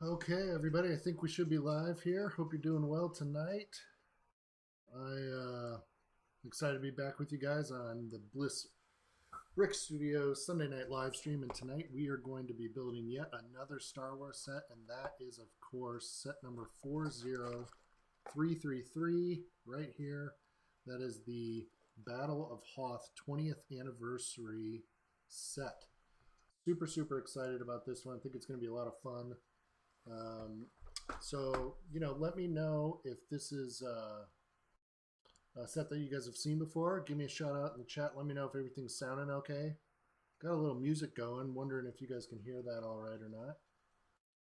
Okay, everybody, I think we should be live here. Hope you're doing well tonight. I'm excited to be back with you guys on the Bliss Brick Studios Sunday night live stream. And tonight we are going to be building yet another Star Wars set, and that is, of course, set number 40333 right here. That is the Battle of Hoth 20th anniversary set. Super excited about this one. I think it's going to be a lot of fun. Let me know if this is a set that you guys have seen before. Give me a shout out in the chat. Let me know if everything's sounding okay. Got a little music going. Wondering if you guys can hear that all right or not.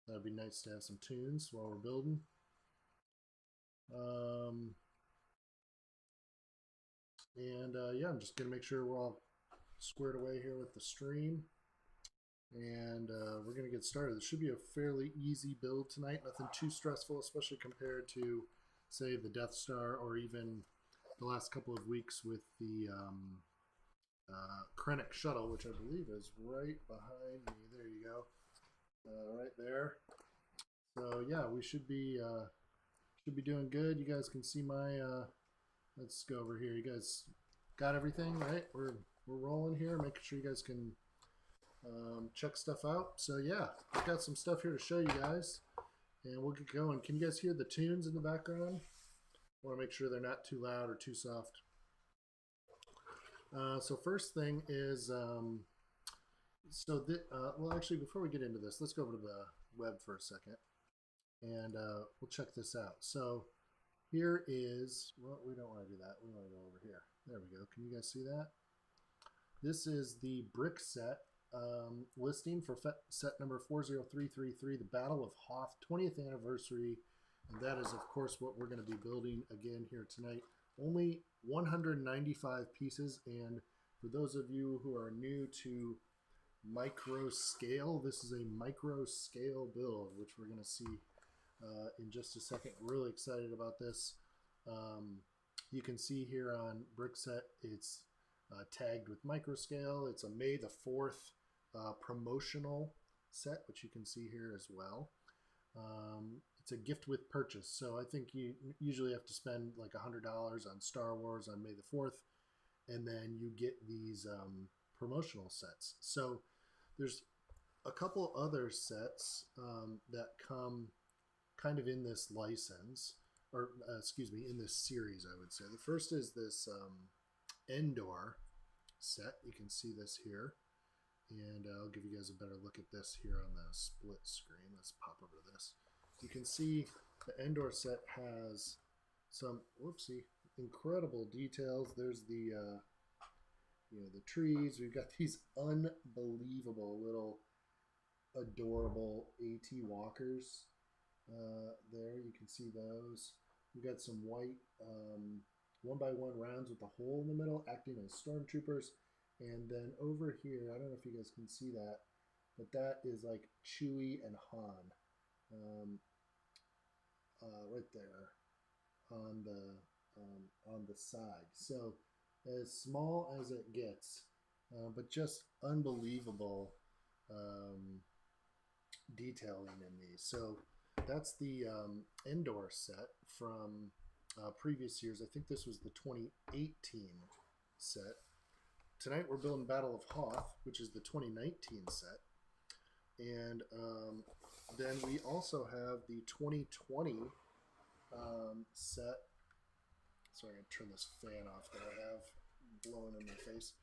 That'd be nice to have some tunes while we're building. Yeah, I'm just going to make sure we're all squared away here with the stream. And we're going to get started. This should be a fairly easy build tonight. Nothing too stressful, especially compared to, say, the Death Star or even the last couple of weeks with the Krennic shuttle, which I believe is right behind me. There you go. Right there. So yeah, we should be doing good. You guys can see my let's go over here. You guys got everything, right? We're rolling here, making sure you guys can check stuff out. So yeah, I've got some stuff here to show you guys, and we'll get going. Can you guys hear the tunes in the background? I want to make sure they're not too loud or too soft. So first thing is, well, actually, before we get into this, let's go over to the web for a second, and we'll check this out. So here is, well, we don't want to do that. We want to go over here. There we go. Can you guys see that? This is the brick set listing for set number 40333, the Battle of Hoth 20th anniversary. And that is, of course, what we're going to be building again here tonight. Only 195 pieces. And for those of you who are new to micro scale, this is a micro scale build, which we're going to see in just a second. Really excited about this. You can see here on Brickset, it's tagged with microscale. It's a May the 4th promotional set, which you can see here as well. It's a gift with purchase. So I think you usually have to spend like $100 on Star Wars on May the 4th, and then you get these promotional sets. So there's a couple other sets that come kind of in this license, or excuse me, in this series, I would say. The first is this Endor set. You can see this here, and I'll give you guys a better look at this here on the split screen. Let's pop over to this. You can see the Endor set has some incredible details. There's the the trees. We've got these unbelievable little adorable AT walkers there. You can see those. We've got some white 1x1 rounds with a hole in the middle acting as stormtroopers. And then over here, I don't know if you guys can see that, but that is like Chewie and Han right there on the side. So as small as it gets, but just unbelievable detailing in these. So that's the Endor set from previous years. I think this was the 2018 set. Tonight we're building Battle of Hoth, which is the 2019 set. And then we also have the 2020 set. Sorry, I'm going to turn this fan off that I have blowing in my face.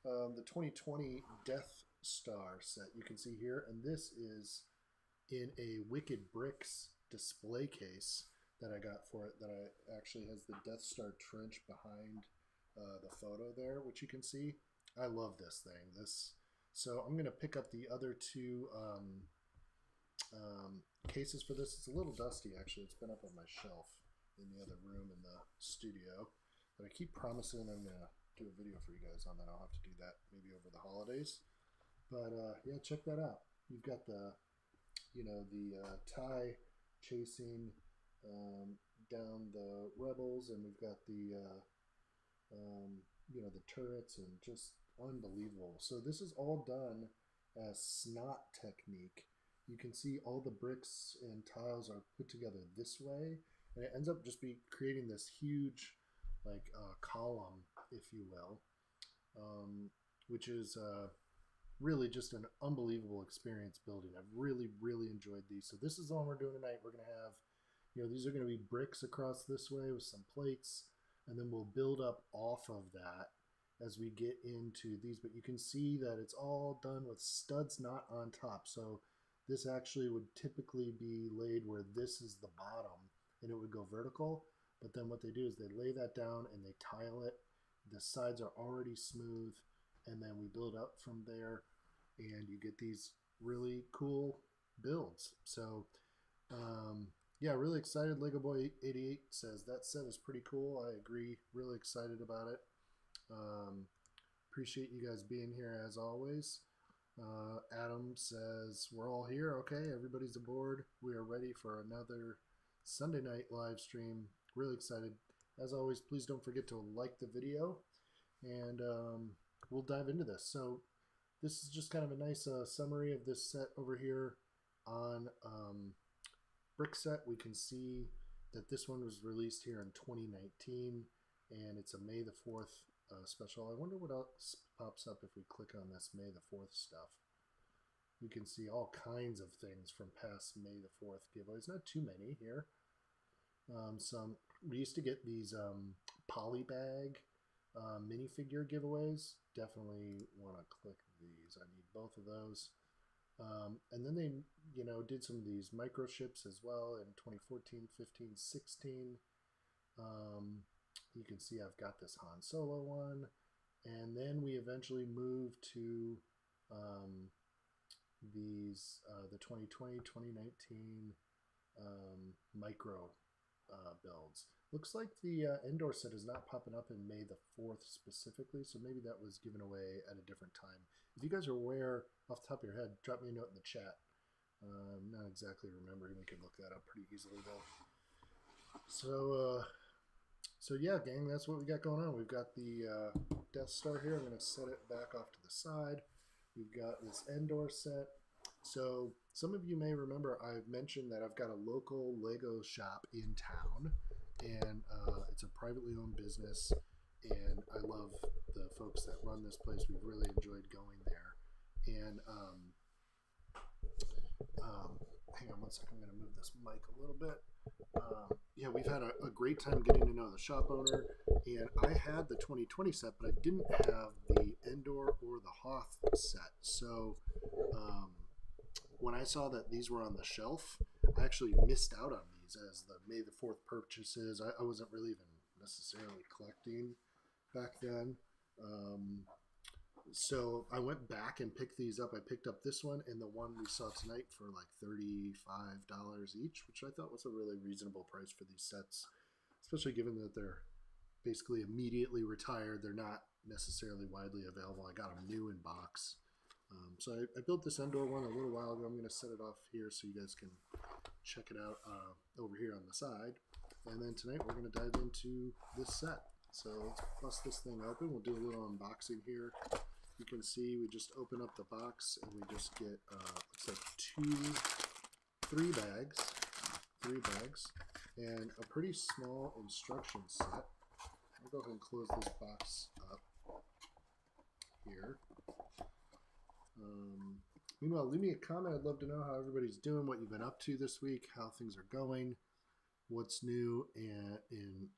The 2020 Death Star set you can see here. And this is in a Wicked Bricks display case that I got for it, that I actually has the Death Star trench behind the photo there, which you can see. I love this thing. So I'm going to pick up the other two cases for this. It's a little dusty, actually. It's been up on my shelf in the other room in the studio. But I keep promising I'm going to do a video for you guys on that. I'll have to do that maybe over the holidays. But yeah, check that out. You've got the TIE chasing down the rebels, and we've got the the turrets, and just unbelievable. So this is all done as snot technique, you can see all the bricks and tiles are put together this way, and it ends up just be creating this huge like column, if you will, which is really just an unbelievable experience building. I've really enjoyed these. So this is the one we're doing tonight. We're going to have, these are going to be bricks across this way with some plates, and then we'll build up off of that as we get into these. But you can see that it's all done with studs not on top. So this actually would typically be laid where this is the bottom, and it would go vertical. But then what they do is they lay that down and they tile it. The sides are already smooth, and then we build up from there, and you get these really cool builds. So yeah, really excited. Lego Boy 88 says that set is pretty cool. I agree, really excited about it. Appreciate you guys being here as always. Adam says we're all here. Okay, everybody's aboard. We are ready for another Sunday night live stream. Really excited. As always, please don't forget to like the video, and we'll dive into this. So this is just kind of a nice summary of this set over here on Brick Set. We can see that this one was released here in 2019, and it's a May the 4th special. I wonder what else pops up if we click on this May the 4th stuff. You can see all kinds of things from past May the 4th giveaways. Not too many here. We used to get these polybag minifigure giveaways. Definitely want to click these. I need both of those. And then they, did some of these microships as well in 2014, 15, 16. You can see I've got this Han Solo one. And then we eventually moved to these, the 2020, 2019 micro builds. Looks like the indoor set is not popping up in May the 4th specifically, so maybe that was given away at a different time. If you guys are aware off the top of your head, drop me a note in the chat. I'm not exactly remembering. We can look that up pretty easily though. So yeah, gang, that's what we got going on. We've got the Death Star here. I'm going to set it back off to the side. We've got this indoor set. So some of you may remember I've mentioned that I've got a local Lego shop in town, and it's a privately owned business, and I love the folks that run this place. We've really enjoyed going there. And hang on one second, I'm going to move this mic a little bit. Yeah, we've had a great time getting to know the shop owner, and I had the 2020 set, but I didn't have the indoor or the Hoth set. So when I saw that these were on the shelf, I actually missed out on these as the May the 4th purchases. I wasn't really even necessarily collecting back then. So I went back and picked these up. I picked up this one and the one we saw tonight for like $35 each, which I thought was a really reasonable price for these sets, especially given that they're basically immediately retired. They're not necessarily widely available. I got them new in box. So I built this indoor one a little while ago. I'm going to set it off here so you guys can check it out over here on the side. And then tonight we're going to dive into this set. So let's bust this thing open. We'll do a little unboxing here. You can see we just open up the box and we just get looks like three bags and a pretty small instruction set. I'll go ahead and close this box up here. Meanwhile, leave me a comment. I'd love to know how everybody's doing, what you've been up to this week, how things are going, what's new in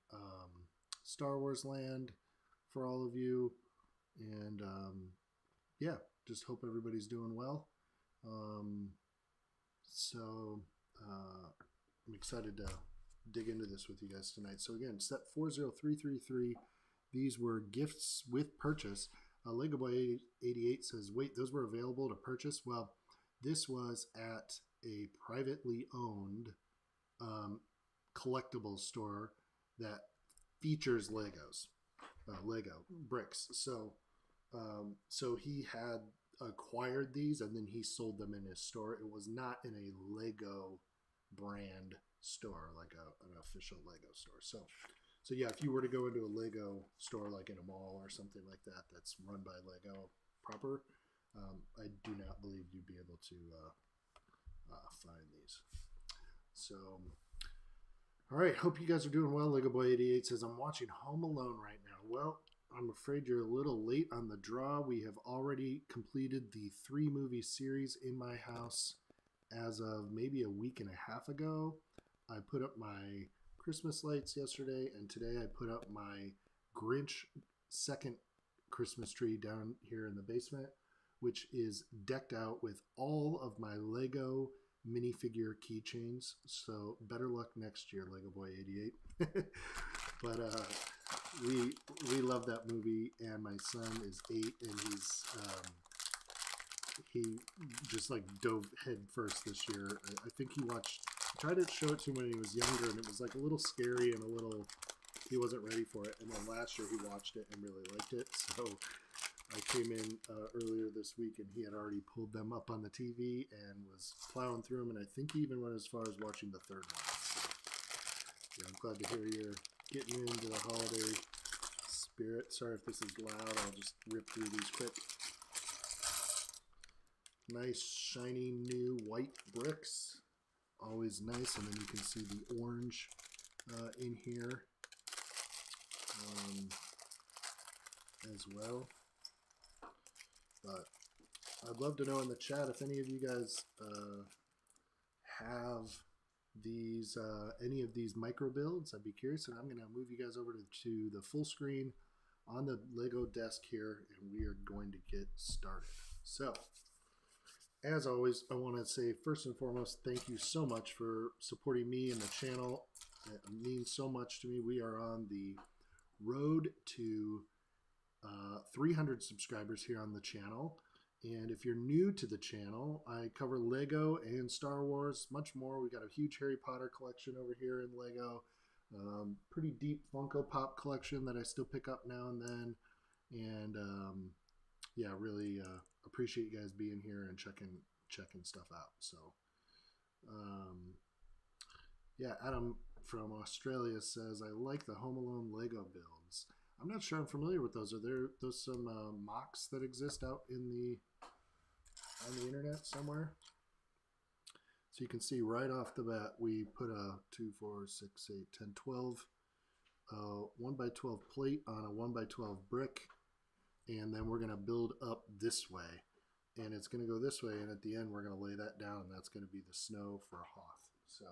Star Wars land for all of you. And yeah, just hope everybody's doing well. So I'm excited to dig into this with you guys tonight. So again, set 40333. These were gifts with purchase. Lego Boy 88 says, wait, those were available to purchase? Well, this was at a privately owned collectibles store that features Legos, Lego bricks. So he had acquired these and then he sold them in his store. It was not in a Lego brand store, like an official Lego store. So yeah, if you were to go into a Lego store, like in a mall or something like that, that's run by Lego proper, I do not believe you'd be able to find these. So, all right. Hope you guys are doing well. Lego Boy 88 says, I'm watching Home Alone right now. Well, I'm afraid you're a little late on the draw. We have already completed the 3-movie series in my house as of maybe a week and a half ago. I put up my Christmas lights yesterday, and today I put up my Grinch second Christmas tree down here in the basement, which is decked out with all of my Lego minifigure keychains. So better luck next year, Lego Boy 88. But we love that movie, and my son is 8, and he just like dove head first this year. I think he tried to show it to him when he was younger, and it was like a little scary and he wasn't ready for it. And then last year he watched it and really liked it. So I came in earlier this week, and he had already pulled them up on the TV and was plowing through them. And I think he even went as far as watching the third one. So, yeah, I'm glad to hear you're getting into the holiday spirit. Sorry if this is loud. I'll just rip through these quick. Nice, shiny, new white bricks. Always nice. And then you can see the orange in here as well. But I'd love to know in the chat if any of you guys have these any of these micro builds. I'd be curious, and I'm going to move you guys over to the full screen on the Lego desk here, and we are going to get started. So, as always, I want to say first and foremost, thank you so much for supporting me and the channel. It means so much to me. We are on the road to 300 subscribers here on the channel. And if you're new to the channel, I cover Lego and Star Wars, much more. We got a huge Harry Potter collection over here in Lego. Pretty deep Funko Pop collection that I still pick up now and then. And yeah, really appreciate you guys being here and checking stuff out. So yeah, Adam from Australia says, I like the Home Alone Lego builds. I'm not sure I'm familiar with those. Are there those some mocks that exist out on the internet somewhere? So you can see right off the bat, we put a 2, 4, 6, 8, 10, 12 1x12 plate on a 1x12 brick, and then we're going to build up this way, and it's going to go this way, and at the end we're going to lay that down, and that's going to be the snow for Hoth. So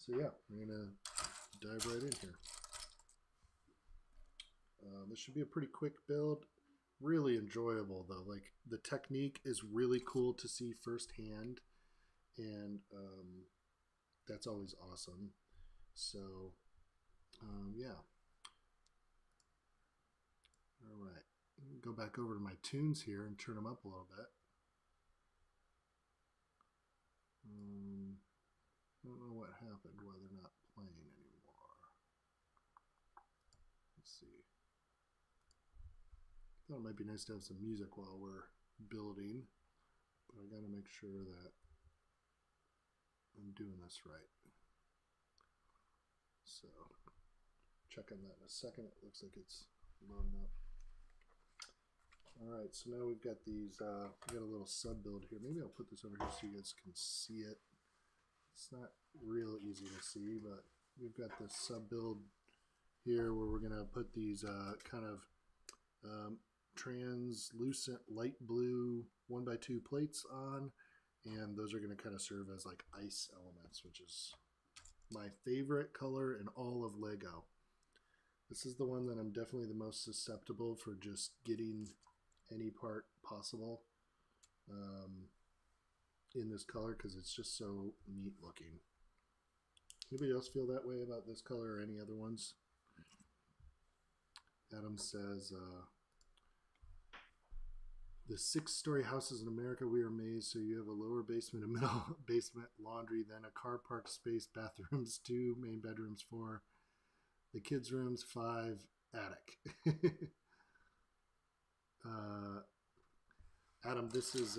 yeah, we're going to dive right in here. This should be a pretty quick build. Really enjoyable though. Like, the technique is really cool to see firsthand, and that's always awesome. So yeah. All right. Go back over to my tunes here and turn them up a little bit. I don't know what happened, why they're not playing anymore. Let's see. I thought it might be nice to have some music while we're building, but I got to make sure that I'm doing this right. So, check on that in a second. It looks like it's loading up. All right, so now we've got these, we got a little sub build here. Maybe I'll put this over here so you guys can see it. It's not real easy to see, but we've got this sub build here where we're going to put these kind of translucent light blue 1x2 plates on, and those are going to kind of serve as like ice elements, which is my favorite color in all of Lego. This is the one that I'm definitely the most susceptible for just getting any part possible in this color, because it's just so neat looking. Anybody else feel that way about this color or any other ones? Adam says, the 6-story houses in America, we are amazed. So you have a lower basement, a middle basement, laundry, then a car park space, bathrooms 2, main bedrooms 4, the kids' rooms 5, attic. Adam, this is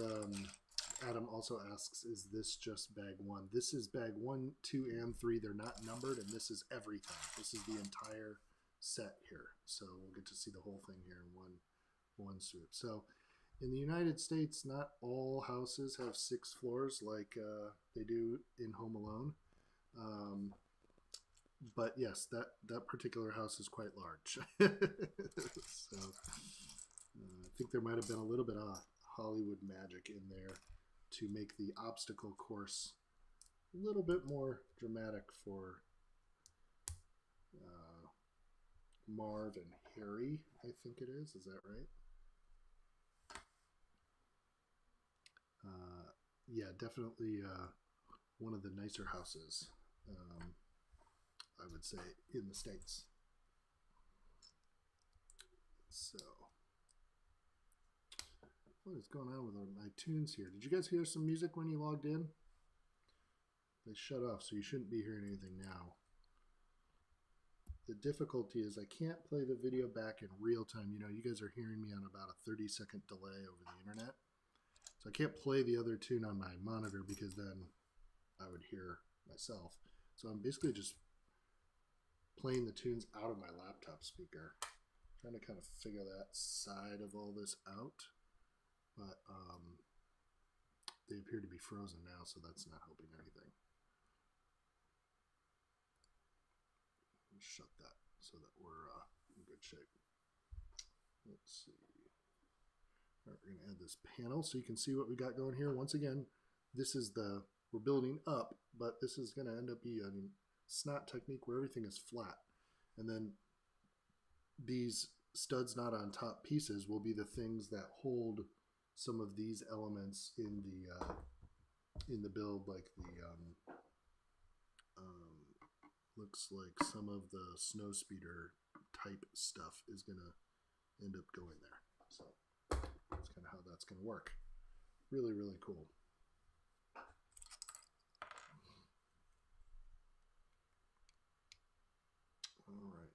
Adam also asks, is this just bag 1? This is bag 1, 2, and 3. They're not numbered, and this is everything. This is the entire set here. So we'll get to see the whole thing here in one swoop. So in the United States, not all houses have 6 floors like they do in Home Alone. Um, but yes, that particular house is quite large. So I think there might have been a little bit of Hollywood magic in there to make the obstacle course a little bit more dramatic for Marv and Harry, I think it is. Is that right? Yeah, definitely one of the nicer houses, I would say, in the States. So, what is going on with my tunes here? Did you guys hear some music when you logged in? They shut off, so you shouldn't be hearing anything now. The difficulty is I can't play the video back in real time. You know, you guys are hearing me on about a 30-second delay over the internet. So I can't play the other tune on my monitor because then I would hear myself. So I'm basically just playing the tunes out of my laptop speaker. Trying to kind of figure that side of all this out. But they appear to be frozen now, so that's not helping anything. Shut that so that we're in good shape. Let's see. All right, we're going to add this panel so you can see what we got going here. Once again, this is we're building up, but this is going to end up being a snot technique where everything is flat. And then these studs not on top pieces will be the things that hold some of these elements in the build, like the looks like some of the snow speeder type stuff is going to end up going there. So that's kind of how that's going to work. Really, really cool. All right.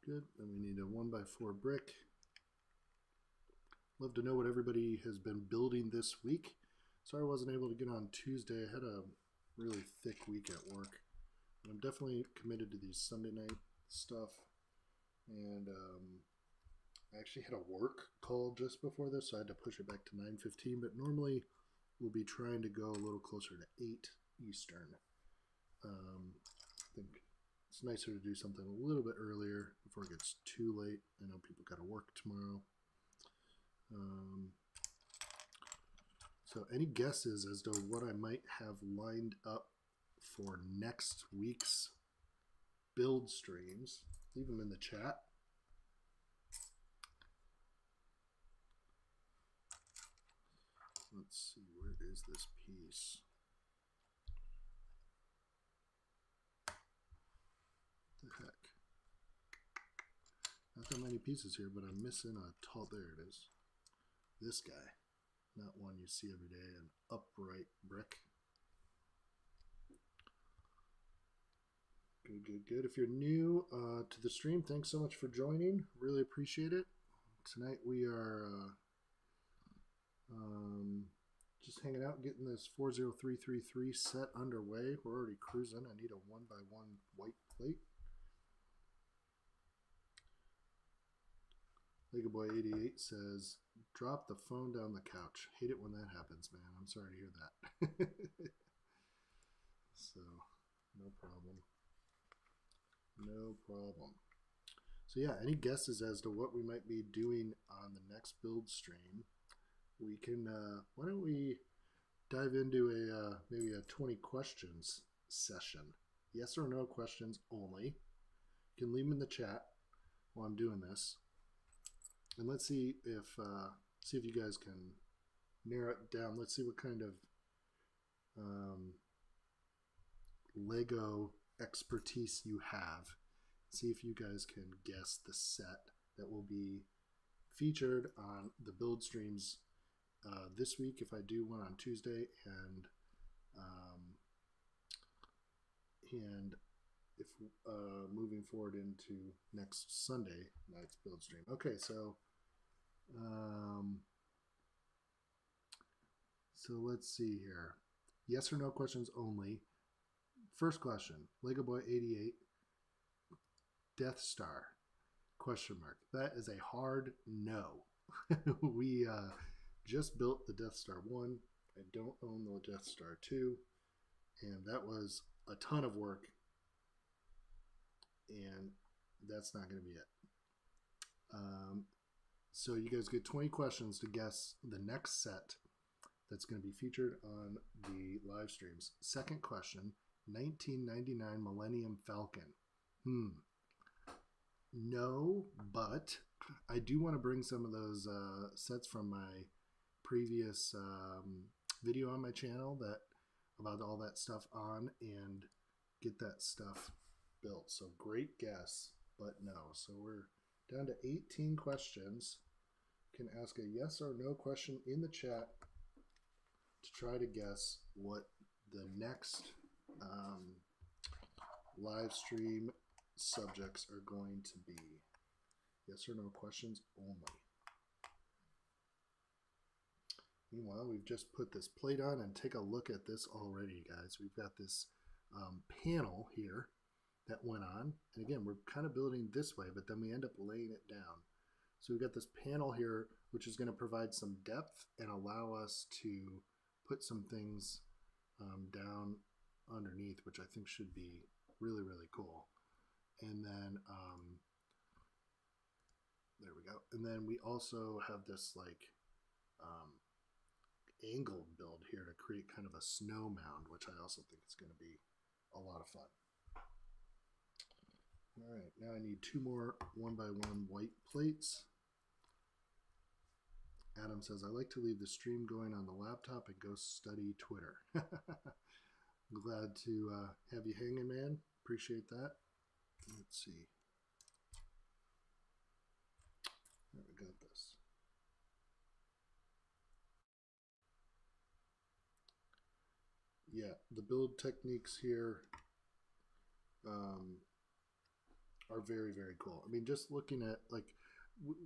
Good. And we need a 1x4 brick. Love to know what everybody has been building this week. Sorry I wasn't able to get on Tuesday. I had a really thick week at work. I'm definitely committed to these Sunday night stuff. And I actually had a work call just before this, so I had to push it back to 9:15. But normally we'll be trying to go a little closer to 8 Eastern. I think it's nicer to do something a little bit earlier before it gets too late. I know people got to work tomorrow. So any guesses as to what I might have lined up for next week's build streams? Leave them in the chat. Let's see, where is this piece? What the heck? Not that many pieces here, but I'm missing a tall, there it is. This guy, not one you see every day, an upright brick. Good, good, good. If you're new to the stream, thanks so much for joining. Really appreciate it. Tonight we are just hanging out, getting this 40333 set underway. We're already cruising. I need a 1x1 white plate. Lego Boy 88 says, drop the phone down the couch. Hate it when that happens, man. I'm sorry to hear that. So, no problem. No problem. So yeah, any guesses as to what we might be doing on the next build stream? We can, why don't we dive into a maybe a 20 questions session. Yes or no questions only. You can leave them in the chat while I'm doing this. And let's see if you guys can narrow it down. Let's see what kind of Lego expertise you have. See if you guys can guess the set that will be featured on the build streams this week, if I do one on Tuesday, and if moving forward into next Sunday night's build stream. Okay, so So let's see here. Yes or no questions only. First question, Lego Boy 88, Death Star, question mark. That is a hard no. We just built the Death Star 1. I don't own the Death Star 2. And that was a ton of work. And that's not going to be it. So you guys get 20 questions to guess the next set that's going to be featured on the live streams. Second question, 1999 Millennium Falcon. No, but I do want to bring some of those sets from my previous video on my channel that about all that stuff on and get that stuff built. So great guess, but no. So we're down to 18 questions. You can ask a yes or no question in the chat to try to guess what the next live stream subjects are going to be. Yes or no questions only. Meanwhile, we've just put this plate on, and take a look at this already, guys. We've got this panel here that went on. And again, we're kind of building this way, but then we end up laying it down. So we've got this panel here, which is going to provide some depth and allow us to put some things down underneath, which I think should be really, really cool. And then, there we go. And then we also have this like angled build here to create kind of a snow mound, which I also think is going to be a lot of fun. All right, now I need 2 more 1x1 white plates. Adam says, I like to leave the stream going on the laptop and go study Twitter. Glad to have you hanging, man. Appreciate that. Let's see. There, we got this. Yeah, the build techniques here are very, very cool. I mean, just looking at, like,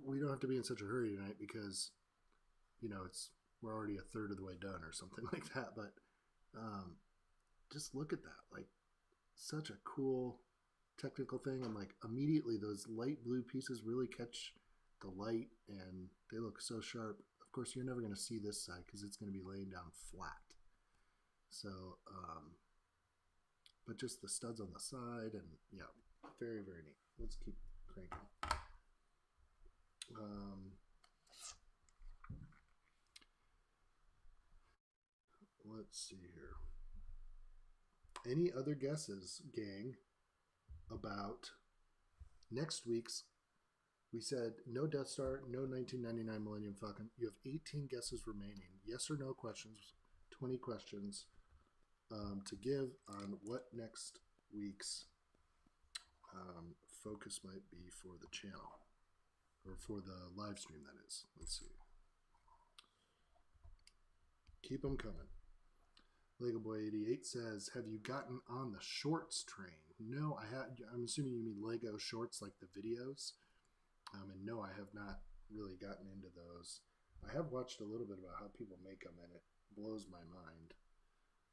we don't have to be in such a hurry tonight because, you know, we're already a third of the way done or something like that. But just look at that, like, such a cool technical thing. And like immediately those light blue pieces really catch the light and they look so sharp. Of course, you're never going to see this side because it's going to be laying down flat. So, but just the studs on the side and yeah, very, very neat. Let's keep cranking. Let's see here. Any other guesses, gang, about next week's? We said no Death Star, no 1999 Millennium Falcon. You have 18 guesses remaining. Yes or no questions, 20 questions to give on what next week's focus might be for the channel, or for the live stream, that is. Let's see. Keep them coming. Lego Boy 88 says, have you gotten on the shorts train? No, I have. I'm assuming you mean Lego shorts, like the videos. And no, I have not really gotten into those. I have watched a little bit about how people make them, and it blows my mind.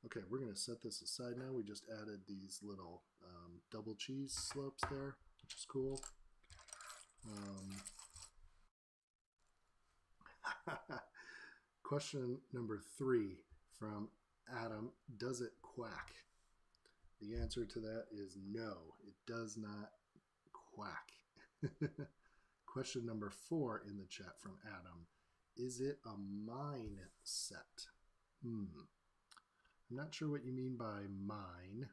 Okay, we're going to set this aside now. We just added these little double cheese slopes there, which is cool. Question number 3 from Adam. Does it quack? The answer to that is no, it does not quack. Question number 4 in the chat from Adam. Is it a mine set? I'm not sure what you mean by mine,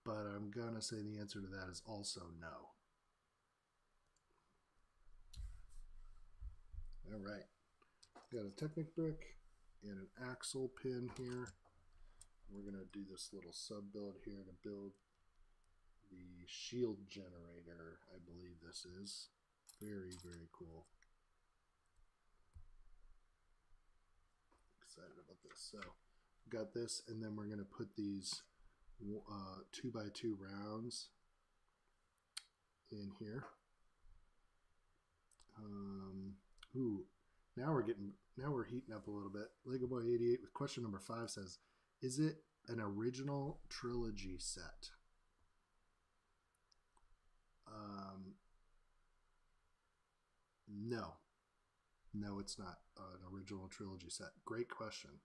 but I'm going to say the answer to that is also no. All right. Got a Technic brick and an axle pin here. We're going to do this little sub build here to build the shield generator, I believe this is. Very, very cool. Excited about this. So got this, and then we're going to put these 2x2 rounds in here. Ooh, now we're heating up a little bit. Lego Boy 88 with question number 5 says, is it an original trilogy set? No. No, it's not an original trilogy set. Great question.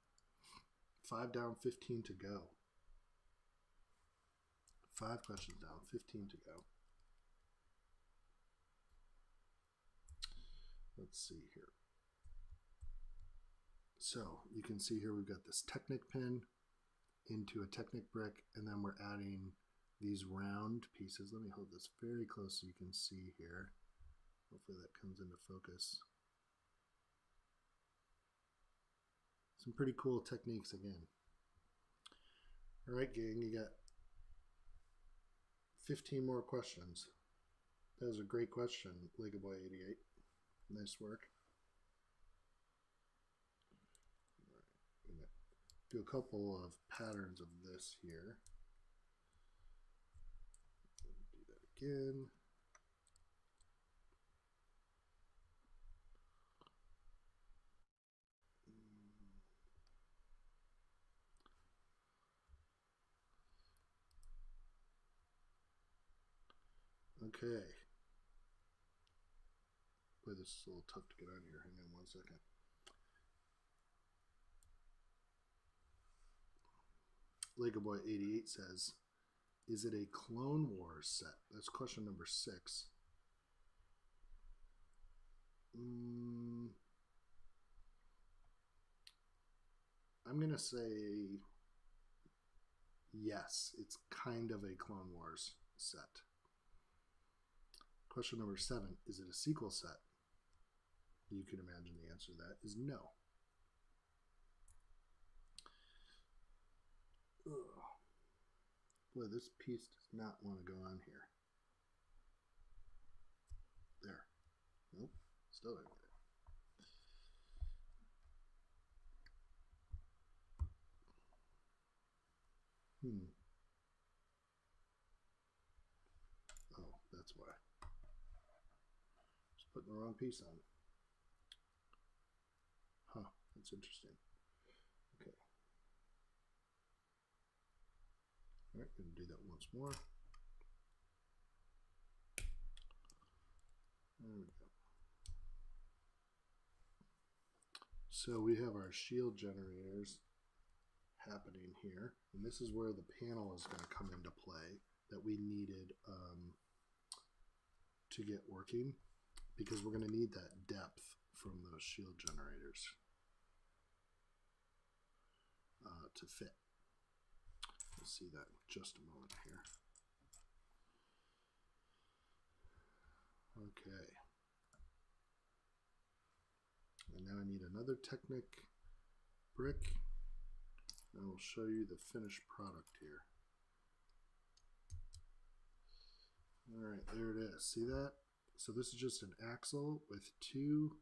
5 down, 15 to go. 5 questions down, 15 to go. Let's see here. So you can see here we've got this Technic pin into a Technic brick, and then we're adding these round pieces. Let me hold this very close so you can see here. Hopefully that comes into focus. Some pretty cool techniques again. All right, gang, you got 15 more questions. That was a great question, Lego Boy 88. Nice work. All right, I'm gonna do a couple of patterns of this here. Do that again. Okay. Boy, this is a little tough to get on here. Hang on one second. Lego Boy 88 says, is it a Clone Wars set? That's question number 6. I'm going to say yes, it's kind of a Clone Wars set. Question number 7, is it a sequel set? You can imagine the answer to that is no. Ugh. Boy, this piece does not want to go on here. There. Nope, still don't get it. Oh, that's why. Just putting the wrong piece on. Huh, that's interesting. Okay. All right, going to do that once more. There we go. So we have our shield generators happening here, and this is where the panel is going to come into play that we needed to get working, because we're going to need that depth from those shield generators to fit. We'll see that in just a moment here. Okay. And now I need another Technic brick, and we'll show you the finished product here. All right, there it is. See that? So this is just an axle with 2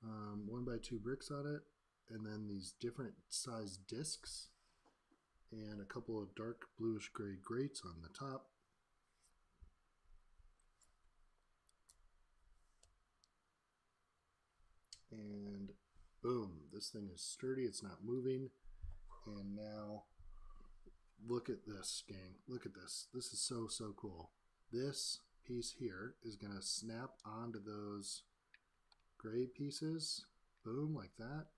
1x2 bricks on it, and then these different size discs, and a couple of dark bluish gray grates on the top. And boom, this thing is sturdy, it's not moving. And now look at this, gang. Look at this. This is so cool. This piece here is going to snap onto those gray pieces, boom, like that.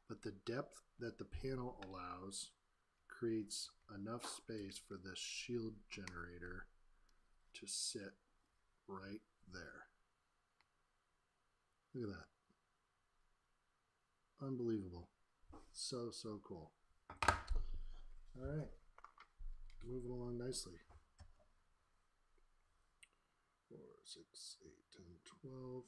But the depth that the panel allows creates enough space for this shield generator to sit right there. Look at that. Unbelievable. So cool. All right, moving along nicely. 4, 6, 8, 10, 12.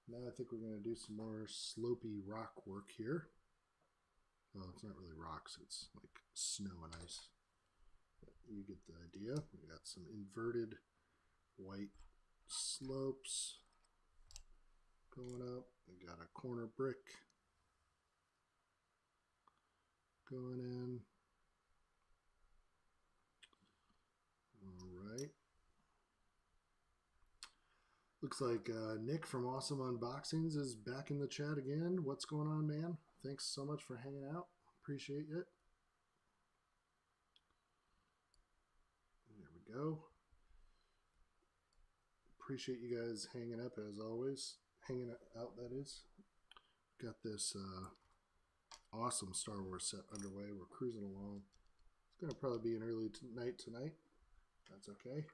Now I think we're going to do some more slopey rock work here. Well, it's not really rocks, it's like snow and ice. But you get the idea. We got some inverted white slopes going up. We got a corner brick going in. All right. Looks like Nick from Awesome Unboxings is back in the chat again. What's going on, man? Thanks so much for hanging out. Appreciate it. There we go. Appreciate you guys hanging up as always. Hanging out, that is. Got this awesome Star Wars set underway. We're cruising along. It's going to probably be an early night tonight. That's okay.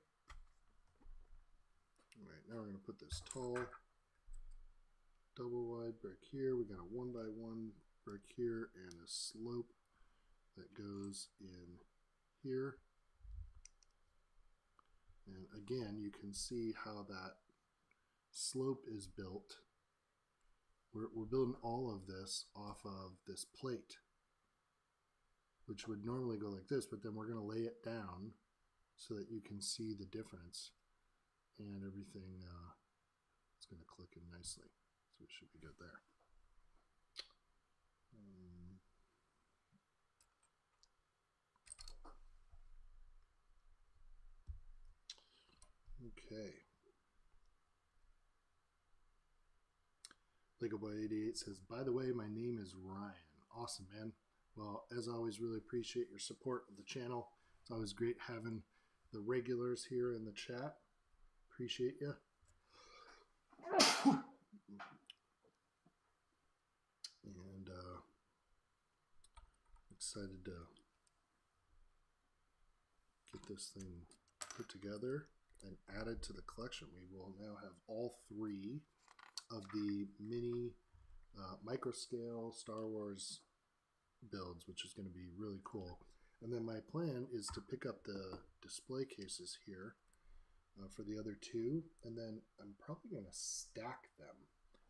All right, now we're going to put this tall double wide brick here. We got a 1x1 brick here and a slope that goes in here. And again, you can see how that slope is built. We're building all of this off of this plate, which would normally go like this, but then we're going to lay it down so that you can see the difference, and everything is going to click in nicely. So it should be good there. Okay. Lego Boy 88 says, by the way, my name is Ryan. Awesome, man. Well, as always, really appreciate your support of the channel. It's always great having the regulars here in the chat. Appreciate you. And excited to get this thing put together and added to the collection. We will now have all three of the mini microscale Star Wars builds, which is going to be really cool. And then my plan is to pick up the display cases here for the other two, and then I'm probably going to stack them,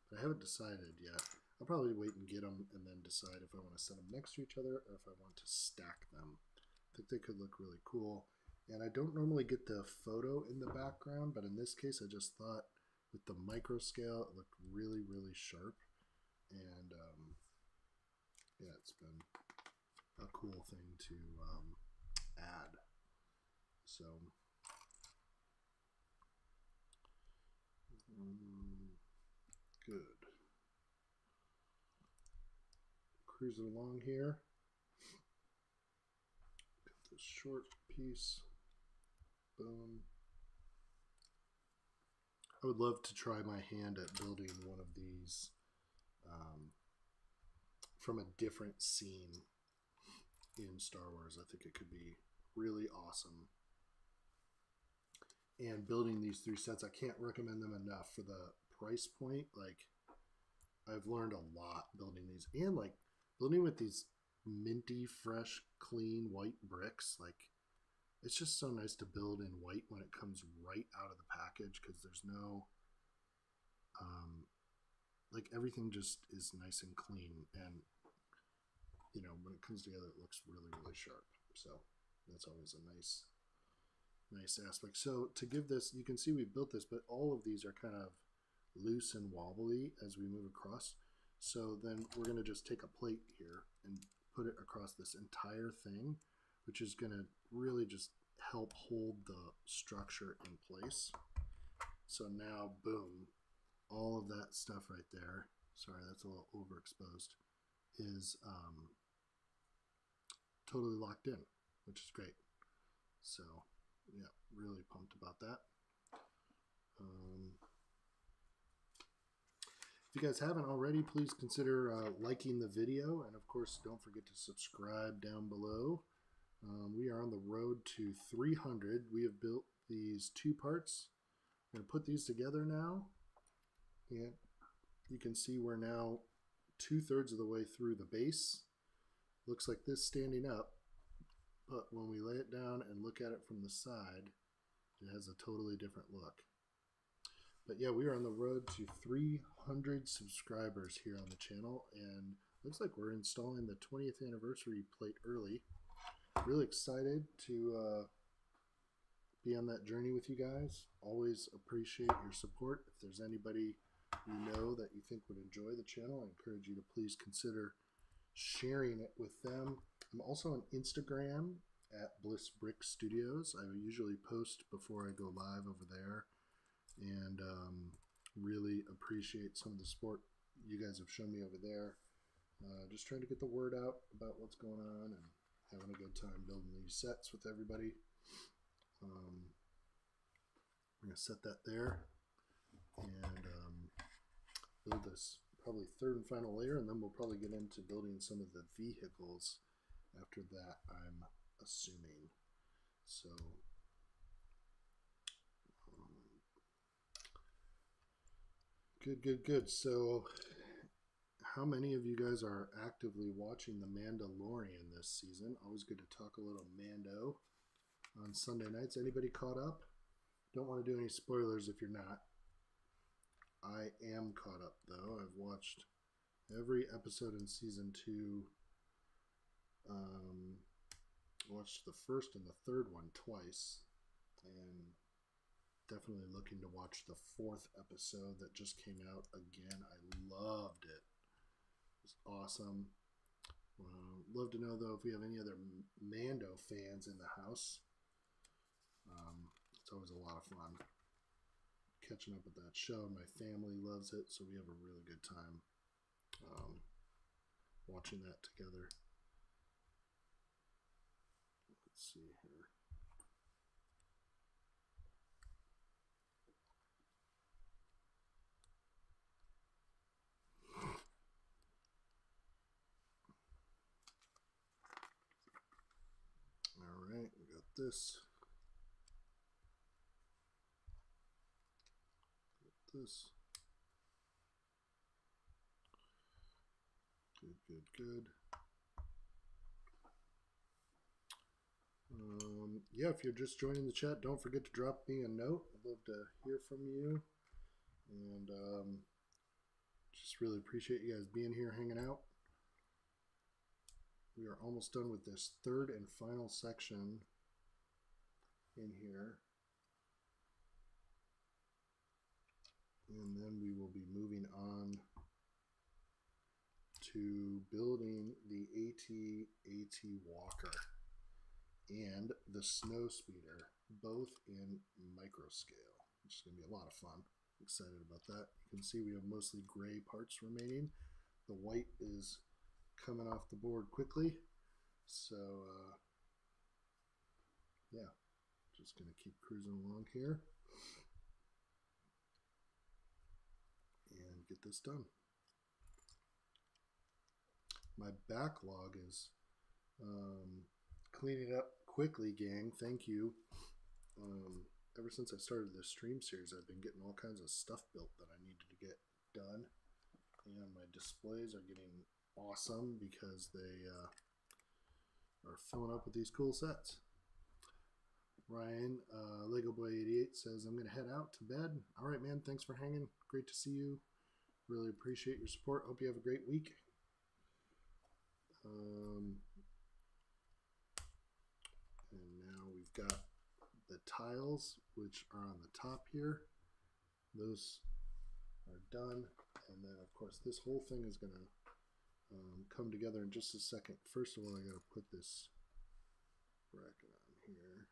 but I haven't decided yet. I'll probably wait and get them and then decide if I want to set them next to each other or if I want to stack them. I think they could look really cool. And I don't normally get the photo in the background, but in this case I just thought with the micro scale it looked really, really sharp. And yeah, it's been a cool thing to add. So good. Cruising along here. Got this short piece. Boom. I would love to try my hand at building one of these from a different scene in Star Wars. I think it could be really awesome. And building these three sets, I can't recommend them enough for the price point. Like, I've learned a lot building these, and like building with these minty, fresh, clean white bricks. Like, it's just so nice to build in white when it comes right out of the package, because there's no like, everything just is nice and clean, and you know, when it comes together it looks really, really sharp. So that's always a nice aspect. So to give this, you can see we've built this, but all of these are kind of loose and wobbly as we move across. So then we're going to just take a plate here and put it across this entire thing, which is going to really just help hold the structure in place. So now, boom, all of that stuff right there, sorry, that's a little overexposed, is totally locked in, which is great. So yeah, really pumped about that. If you guys haven't already, please consider liking the video, and of course don't forget to subscribe down below. We are on the road to 300. We have built these two parts. I'm going to put these together now, and you can see we're now 2/3 of the way through the base. Looks like this standing up, but when we lay it down and look at it from the side, it has a totally different look. But yeah, we are on the road to 300 subscribers here on the channel, and looks like we're installing the 20th anniversary plate early. Really excited to be on that journey with you guys. Always appreciate your support. If there's anybody you know that you think would enjoy the channel, I encourage you to please consider sharing it with them. I'm also on Instagram at Bliss Brick Studios. I usually post before I go live over there. and really appreciate some of the support you guys have shown me over there. Just trying to get the word out about what's going on and having a good time building these sets with everybody. I'm going to set that there and build this probably third and final layer, and then we'll probably get into building some of the vehicles after that, I'm assuming. So good. So how many of you guys are actively watching The Mandalorian this season? Always good to talk a little Mando on Sunday nights. Anybody caught up? Don't want to do any spoilers if you're not. I am caught up, though. I've watched every episode in season 2. Watched the first and the third one twice, and definitely looking to watch the 4th episode that just came out again. I loved it. It was awesome. Love to know, though, if we have any other Mando fans in the house. It's always a lot of fun catching up with that show. My family loves it, so we have a really good time watching that together. Let's see here. All right, we got this. This. Good. Yeah, if you're just joining the chat, don't forget to drop me a note. I'd love to hear from you. And just really appreciate you guys being here, hanging out. We are almost done with this third and final section in here. And then we will be moving on to building the AT-AT Walker and the Snow Speeder, both in micro scale, which is going to be a lot of fun. Excited about that. You can see we have mostly gray parts remaining. The white is coming off the board quickly. So, yeah, just going to keep cruising along here and get this done. My backlog is cleaning up quickly, gang. Thank you. Ever since I started this stream series, I've been getting all kinds of stuff built that I needed to get done. And my displays are getting awesome because they are filling up with these cool sets. Ryan, Lego Boy 88 says, I'm going to head out to bed. All right, man. Thanks for hanging. Great to see you. Really appreciate your support. Hope you have a great week. And now we've got the tiles, which are on the top here. Those are done. And then, of course, this whole thing is going to come together in just a second. First of all, I got to put this bracket on here.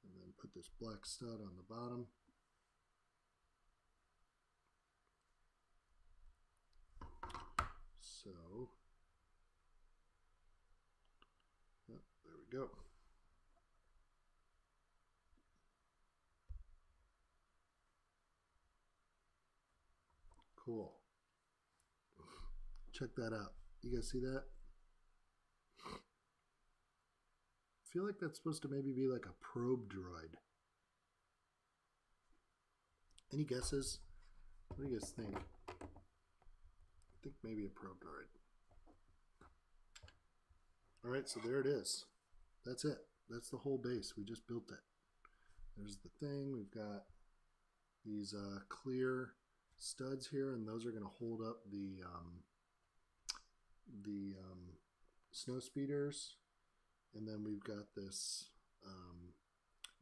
And then put this black stud on the bottom. So, yep, there we go. Cool. Check that out. You guys see that? I feel like that's supposed to maybe be like a probe droid. Any guesses? What do you guys think? I think maybe a probe droid. All right, so there it is. That's it. That's the whole base. We just built it. There's the thing. We've got these clear studs here, and those are going to hold up the snow speeders. And then we've got this.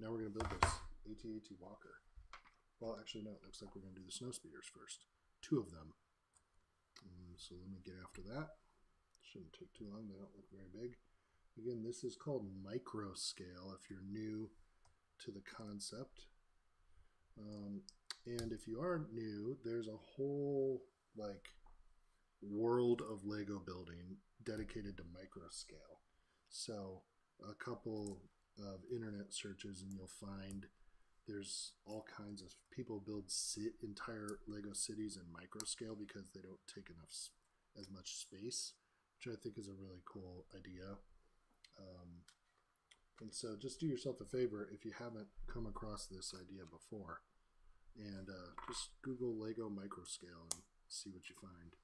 Now we're going to build this AT-AT Walker. Well, actually, no. It looks like we're going to do the snow speeders first. 2 of them. So let me get after that. Shouldn't take too long. They don't look very big. Again, this is called micro scale if you're new to the concept. And if you are new, there's a whole like world of Lego building dedicated to micro scale. So a couple of internet searches and you'll find there's all kinds of people build entire Lego cities in micro scale because they don't take enough as much space, which I think is a really cool idea. And so just do yourself a favor if you haven't come across this idea before, and just Google Lego microscale and see what you find.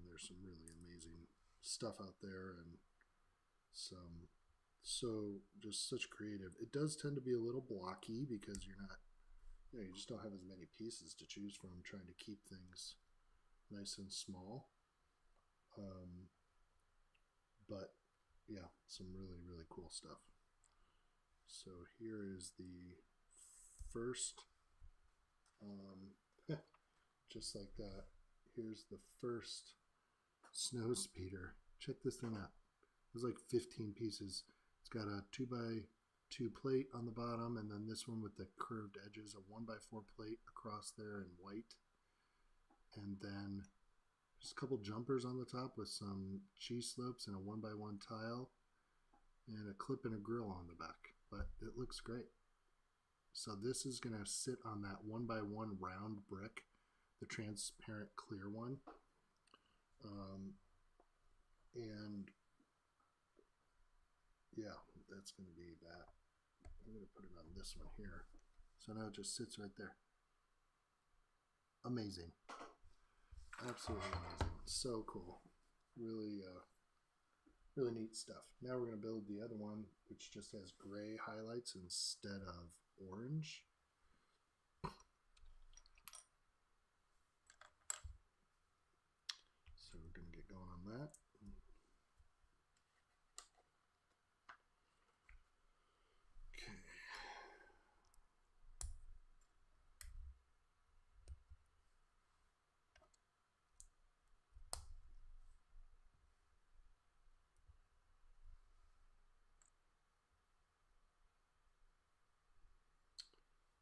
There's some really amazing stuff out there, and some just such creative. It does tend to be a little blocky because you're not, you just don't have as many pieces to choose from, trying to keep things nice and small. But yeah, some really cool stuff. So here is the first, just like that. Here's the first snow speeder. Check this thing out. There's like 15 pieces. It's got a 2x2 plate on the bottom, and then this one with the curved edges, a 1x4 plate across there in white, and then just a couple jumpers on the top with some cheese slopes and a 1x1 tile, and a clip and a grill on the back. But it looks great. So this is going to sit on that 1x1 round brick, the transparent clear one. And yeah, that's going to be that. I'm going to put it on this one here. So now it just sits right there. Amazing. Absolutely amazing. So cool. Really, really neat stuff. Now we're going to build the other one, which just has gray highlights instead of orange. So we're going to get going on that. Okay.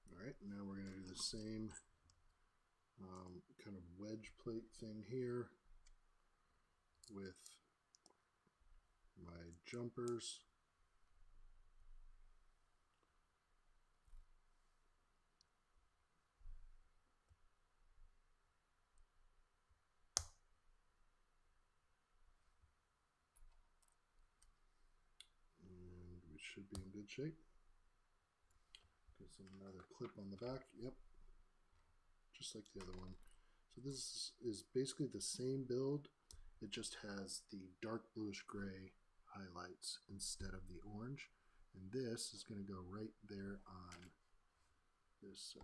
All right, now we're going to do the same kind of wedge plate thing here with my jumpers. And we should be in good shape. Get another clip on the back. Yep, just like the other one. So this is basically the same build. It just has the dark bluish gray highlights instead of the orange. And this is going to go right there on this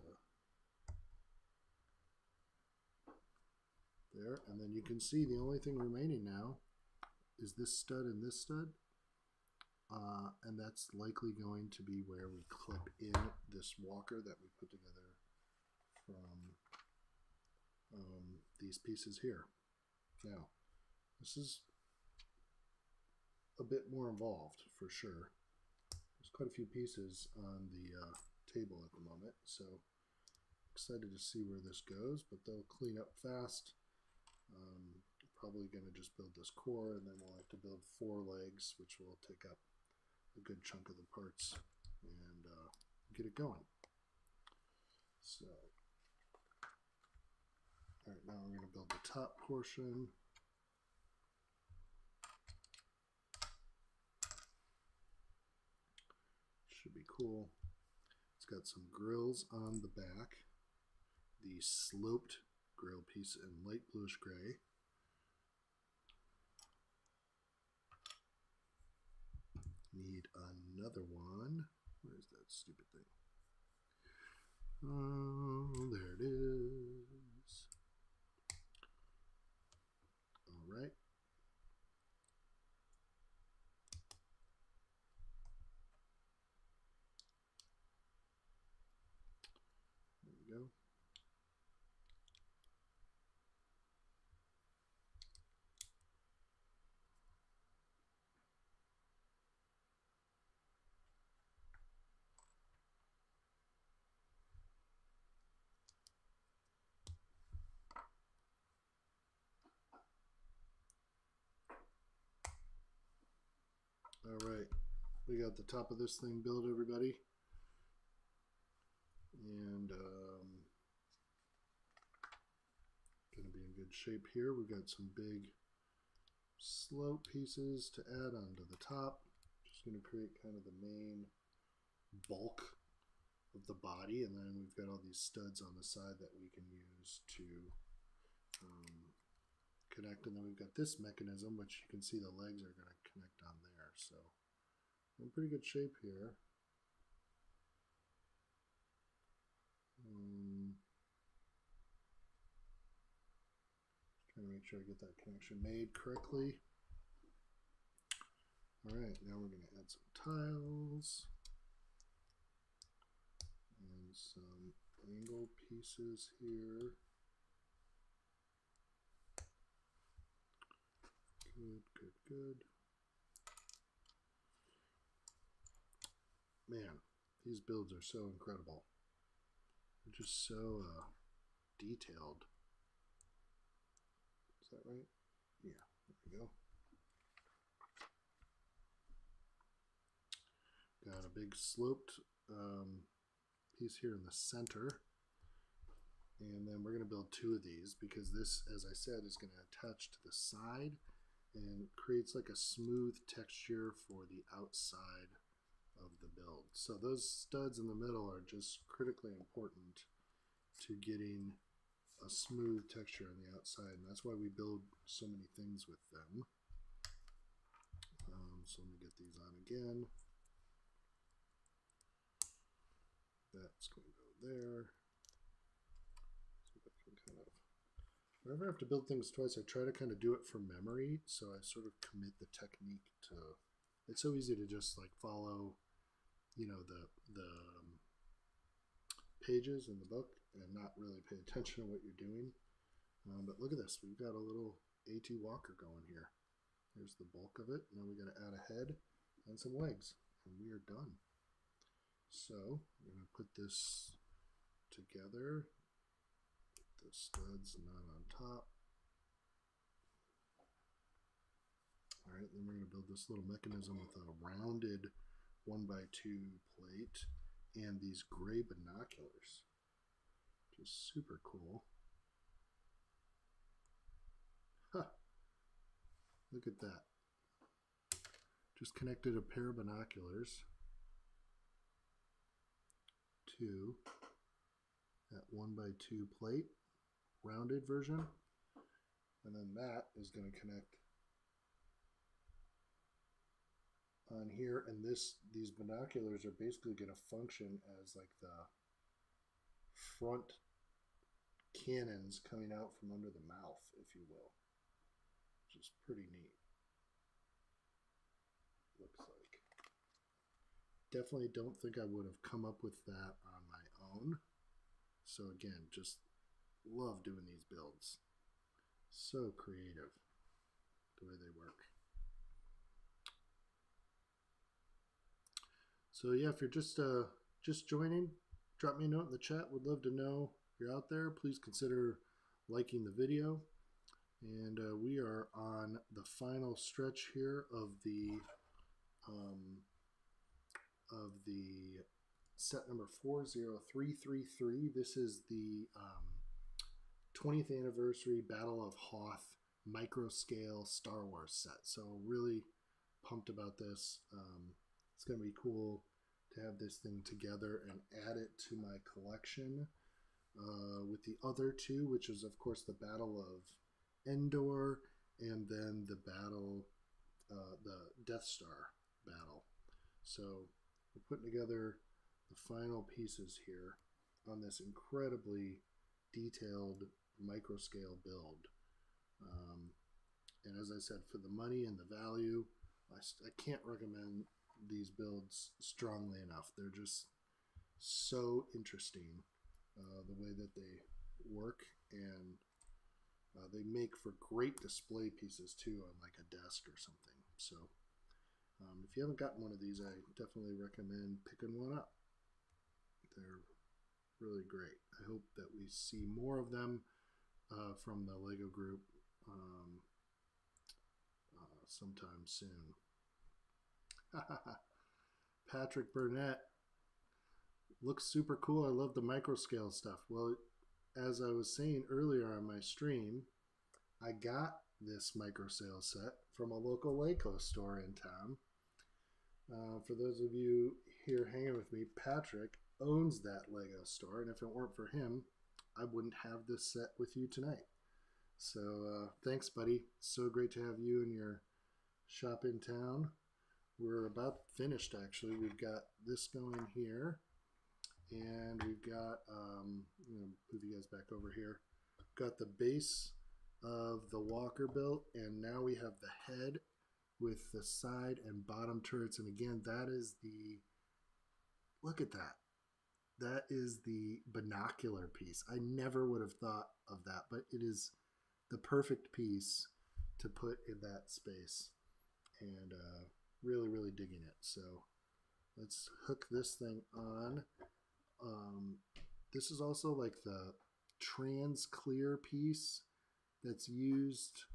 there. And then you can see the only thing remaining now is this stud and this stud. And that's likely going to be where we clip in this walker that we put together from these pieces here. Now, this is a bit more involved for sure. There's quite a few pieces on the table at the moment, so excited to see where this goes, but they'll clean up fast. Probably going to just build this core, and then we'll have to build 4 legs, which will take up a good chunk of the parts, and get it going. So, all right, now we're going to build the top portion. Should be cool. It's got some grills on the back, the sloped grill piece in light bluish gray. Need another one. Where's that stupid thing? Oh, there it is. All right. There we go. All right, we got the top of this thing built, everybody. And gonna be in good shape here. We've got some big slope pieces to add onto the top. Just gonna create kind of the main bulk of the body, and then we've got all these studs on the side that we can use to connect. And then we've got this mechanism, which you can see the legs are going to connect on there. So we're in pretty good shape here. Trying to make sure I get that connection made correctly. All right, now we're going to add some tiles and some angle pieces here. Good, good, good. Man, these builds are so incredible. They're just so detailed. Is that right? Yeah, there we go. Got a big sloped piece here in the center. And then we're going to build two of these because this, as I said, is going to attach to the side and creates like a smooth texture for the outside of the build. So those studs in the middle are just critically important to getting a smooth texture on the outside, and that's why we build so many things with them. So let me get these on again. That's going to go there. See if I can kind of, whenever I have to build things twice, I try to kind of do it from memory, so I sort of commit the technique to, it's so easy to just like follow, you know, the pages in the book and not really pay attention to what you're doing. But look at this, we've got a little AT walker going here. Here's the bulk of it. Now we got to add a head and some legs, and we are done. So we're going to put this together. The studs not on top. All right, then we're going to build this little mechanism with a rounded 1x2 plate and these gray binoculars. Just super cool. Huh. Look at that. Just connected a pair of binoculars to that 1x2 plate, rounded version. And then that is going to connect on here, and these binoculars are basically going to function as like the front cannons coming out from under the mouth, if you will, which is pretty neat. Looks like. Definitely don't think I would have come up with that on my own. So again, just love doing these builds. So creative the way they work. So yeah, if you're just joining, drop me a note in the chat. Would love to know if you're out there. Please consider liking the video. And we are on the final stretch here of the set number 40333. This is the 20th anniversary Battle of Hoth microscale Star Wars set. So really pumped about this. It's going to be cool to have this thing together and add it to my collection with the other two, which is of course the Battle of Endor and then the battle, the Death Star battle. So we're putting together the final pieces here on this incredibly detailed microscale build. And as I said, for the money and the value, I can't recommend these builds strongly enough. They're just so interesting, the way that they work, and they make for great display pieces too on like a desk or something. So if you haven't gotten one of these, I definitely recommend picking one up. They're really great. I hope that we see more of them from the LEGO group sometime soon. Patrick Burnett. Looks super cool. I love the micro scale stuff. Well, as I was saying earlier on my stream, I got this micro scale set from a local Lego store in town. For those of you here hanging with me, Patrick owns that Lego store, and if it weren't for him, I wouldn't have this set with you tonight. So thanks, buddy. So great to have you and your shop in town. We're about finished, actually. We've got this going here, and we've got, I'm going to move you guys back over here. Got the base of the walker built, and now we have the head with the side and bottom turrets. And again, that is the, look at that. That is the binocular piece. I never would have thought of that, but it is the perfect piece to put in that space. And really, really digging it. So let's hook this thing on. This is also like the trans clear piece that's used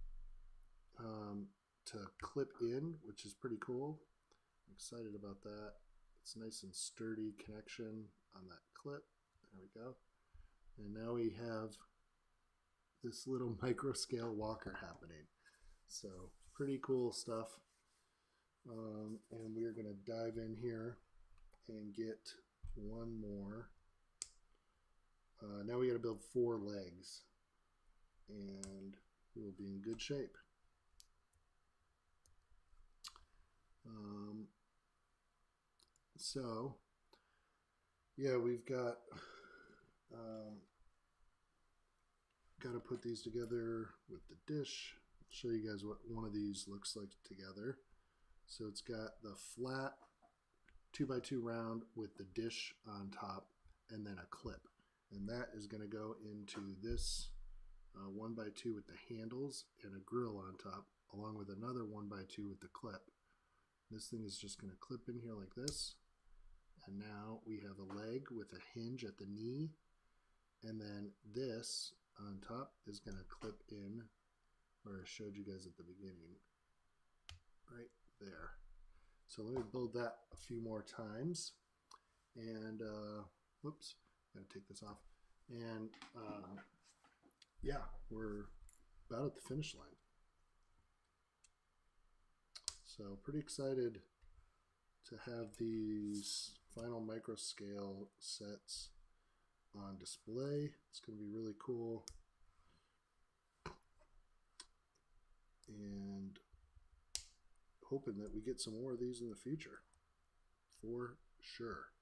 to clip in, which is pretty cool. I'm excited about that. It's nice and sturdy connection on that clip. There we go. And now we have this little micro scale walker happening. So pretty cool stuff. And we're going to dive in here and get one more. Now we got to build 4 legs, and we'll be in good shape. So yeah, we've got to put these together with the dish. I'll show you guys what one of these looks like together. So it's got the flat 2x2 round with the dish on top and then a clip. And that is going to go into this 1x2 with the handles and a grill on top, along with another 1x2 with the clip. This thing is just going to clip in here like this. And now we have a leg with a hinge at the knee. And then this on top is going to clip in where I showed you guys at the beginning. Right there. So let me build that a few more times. And, whoops, gotta take this off. And, yeah, we're about at the finish line. So pretty excited to have these final micro scale sets on display. It's going to be really cool. And hoping that we get some more of these in the future, for sure.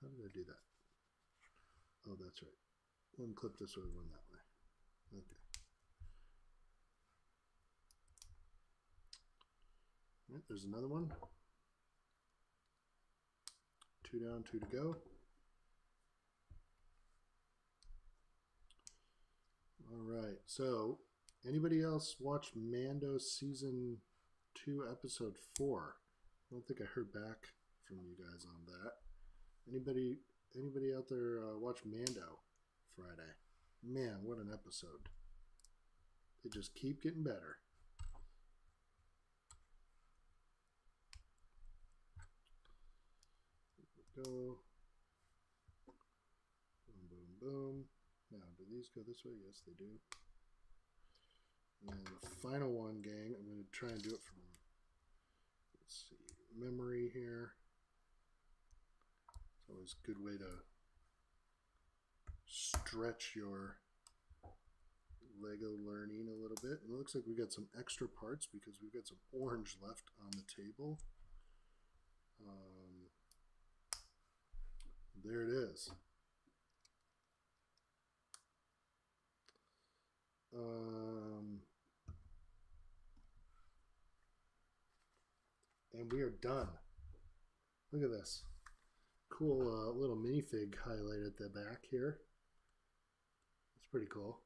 How did I do that? Oh, that's right. One clip this way, one that way. Okay. All right, there's another one. 2 down, 2 to go. All right, so anybody else watch Mando season 2 episode 4? I don't think I heard back from you guys on that. Anybody out there watch Mando Friday? Man, what an episode. They just keep getting better. Here we go. Boom, boom, boom. Now, do these go this way? Yes, they do. And the final one, gang, I'm going to try and do it from, let's see, memory here. It's always a good way to stretch your Lego learning a little bit. And it looks like we got some extra parts because we've got some orange left on the table. There it is. And we are done. Look at this. Cool little minifig highlight at the back here. It's pretty cool.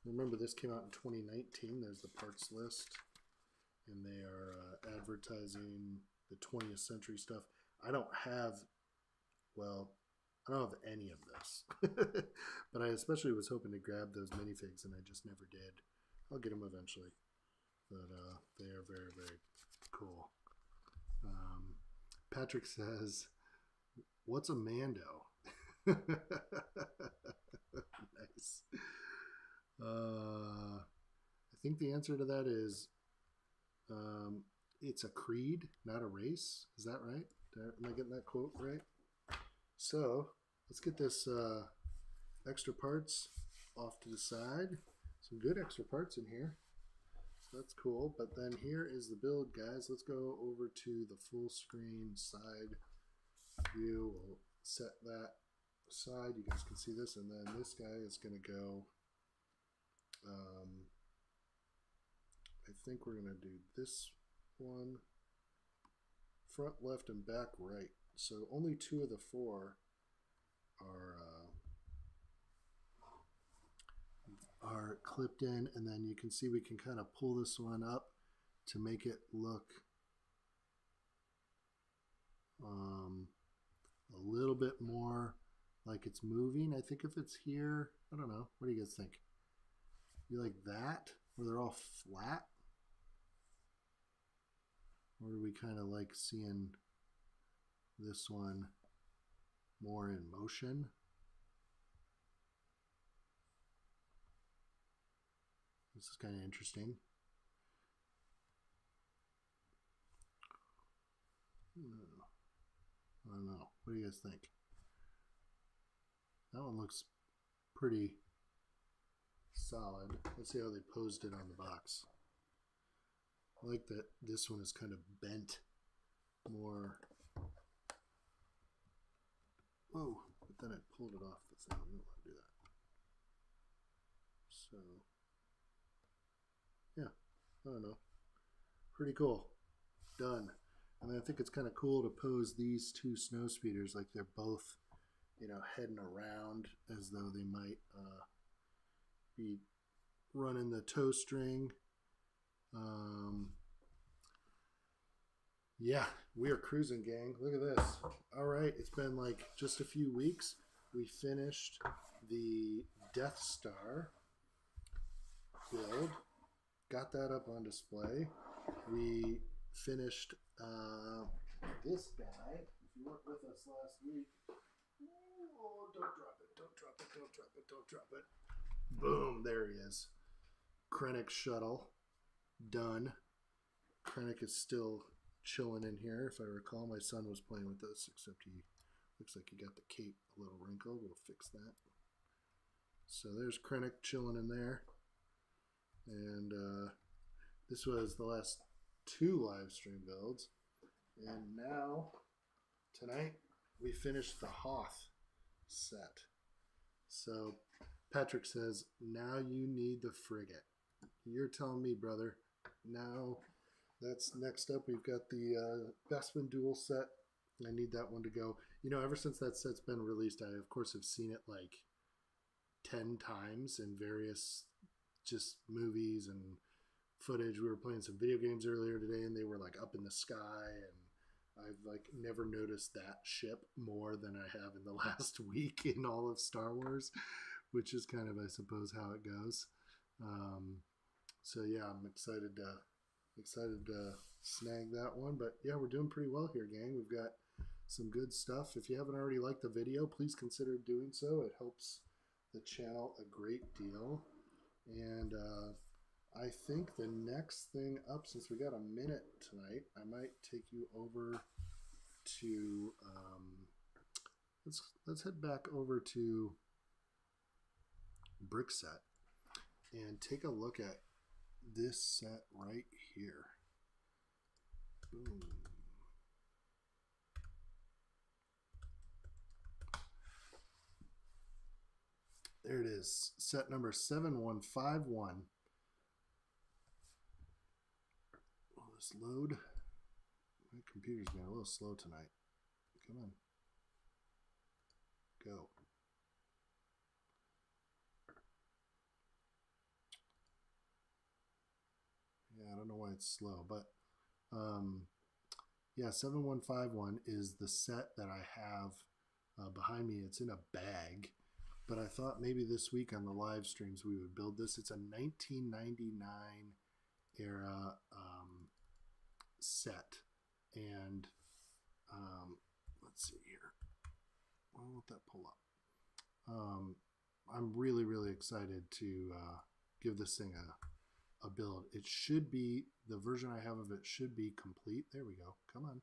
Remember, this came out in 2019. There's the parts list. And they are advertising the 20th century stuff. I don't have, well, I don't have any of this. But I especially was hoping to grab those minifigs, and I just never did. I'll get them eventually. But they are very, very cool. Patrick says, what's a Mando? Nice. I think the answer to that is it's a creed, not a race. Is that right? Am I getting that quote right? So let's get this extra parts off to the side. Some good extra parts in here. So that's cool. But then here is the build, guys. Let's go over to the full screen side view. We'll set that aside. You guys can see this. And then this guy is going to go. I think we're going to do this one front, left, and back, right. So only 2 of the 4 are clipped in, and then you can see we can kind of pull this one up to make it look a little bit more like it's moving. I think if it's here, I don't know. What do you guys think? You like that, where they're all flat? Or do we kind of like seeing this one more in motion? This is kind of interesting. I don't know. What do you guys think? That one looks pretty solid. Let's see how they posed it on the box. I like that this one is kind of bent more. Whoa, but then it pulled it off the thing. We don't want to do that. So, yeah, I don't know. Pretty cool. Done. And I think it's kind of cool to pose these 2 snow speeders like they're both, you know, heading around as though they might be running the tow string. Yeah, we are cruising, gang. Look at this. All right, it's been like just a few weeks. We finished the Death Star build, got that up on display. We finished this guy. If you weren't with us last week, oh, don't drop it, don't drop it, don't drop it, don't drop it. Boom, there he is. Krennic shuttle, done. Krennic is still chilling in here. If I recall, my son was playing with this, except he looks like he got the cape a little wrinkled. We'll fix that. So there's Krennic chilling in there. And this was the last 2 live stream builds. And now, tonight, we finished the Hoth set. So Patrick says, now you need the frigate. You're telling me, brother. Now, that's next up. We've got the Bespin Duel Set. I need that one to go. You know, ever since that set's been released, I, of course, have seen it like 10 times in various just movies and footage. We were playing some video games earlier today, and they were like up in the sky, and I've like never noticed that ship more than I have in the last week in all of Star Wars, which is kind of, I suppose, how it goes. So yeah, I'm excited to snag that one. But yeah, we're doing pretty well here, gang. We've got some good stuff. If you haven't already liked the video, please consider doing so. It helps the channel a great deal. And I think the next thing up, since we got a minute tonight, I might take you over to let's head back over to Brick Set and take a look at this set right here. Boom. There it is, set number 7151. Will this load? My computer's been a little slow tonight. Come on. Go. Yeah, I don't know why it's slow, but yeah, 7151 is the set that I have behind me. It's in a bag, but I thought maybe this week on the live streams we would build this. It's a 1999 era set, and let's see here. Why won't that pull up? I'm really, really excited to give this thing a build. It should be, the version I have of it should be complete. There we go. Come on.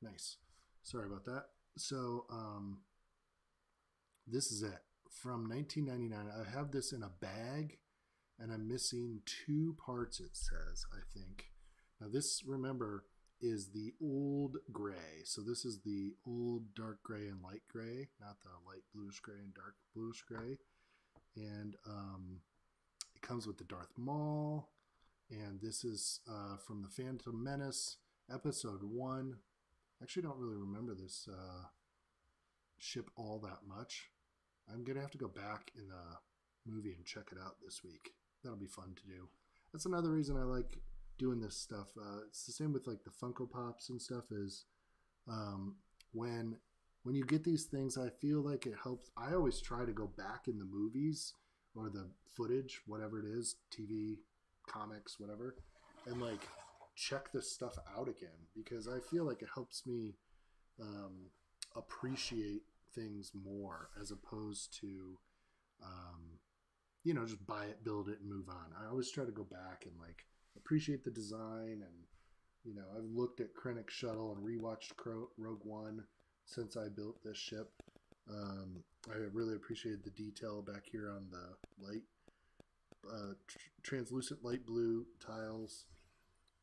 Nice. Sorry about that. So this is it. From 1999. I have this in a bag, and I'm missing 2 parts, it says, I think. Now this, remember, is the old gray. So this is the old dark gray and light gray, not the light bluish gray and dark bluish gray. And it comes with the Darth Maul. And this is from the Phantom Menace, episode 1. Actually, don't really remember this ship all that much. I'm going to have to go back in the movie and check it out this week. That'll be fun to do. That's another reason I like doing this stuff. It's the same with like the Funko Pops and stuff, is when you get these things, I feel like it helps. I always try to go back in the movies or the footage, whatever it is, TV, comics, whatever, and like check this stuff out again, because I feel like it helps me appreciate things more, as opposed to just buy it, build it, and move on. I always try to go back and like appreciate the design, and I've looked at Krennic Shuttle and rewatched Rogue One since I built this ship. I really appreciated the detail back here on the light translucent light blue tiles,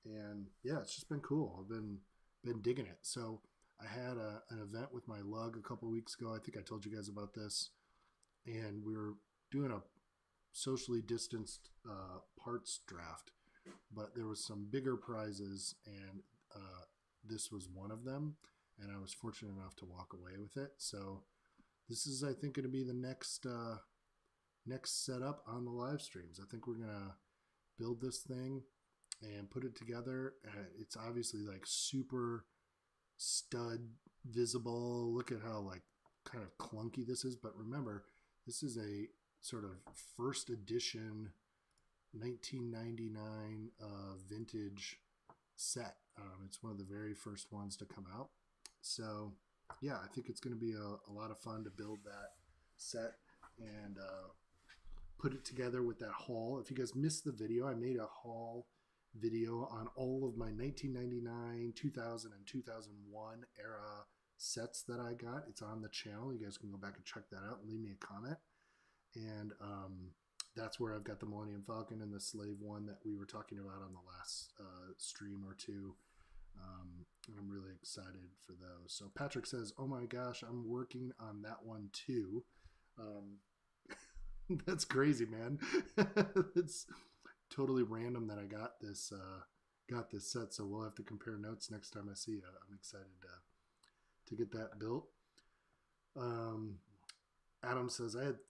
and yeah, it's just been cool. I've been digging it. So I had an event with my lug a couple weeks ago. I think I told you guys about this, and we were doing a socially distanced parts draft, but there was some bigger prizes, and this was one of them, and I was fortunate enough to walk away with it. So this is, I think, going to be the next setup on the live streams. I think we're gonna build this thing and put it together. It's obviously like super stud visible. Look at how like kind of clunky this is, but remember, this is a sort of first edition 1999 vintage set. It's one of the very first ones to come out. So yeah, I think it's going to be a lot of fun to build that set and put it together with that haul. If you guys missed the video, I made a haul video on all of my 1999, 2000, and 2001 era sets that I got. It's on the channel. You guys can go back and check that out and leave me a comment. And that's where I've got the Millennium Falcon and the Slave One that we were talking about on the last stream or two. And I'm really excited for those. So Patrick says, oh my gosh, I'm working on that one too. That's crazy, man. It's totally random that I got this set, so we'll have to compare notes next time I see you. I'm excited to get that built. Adam says, I had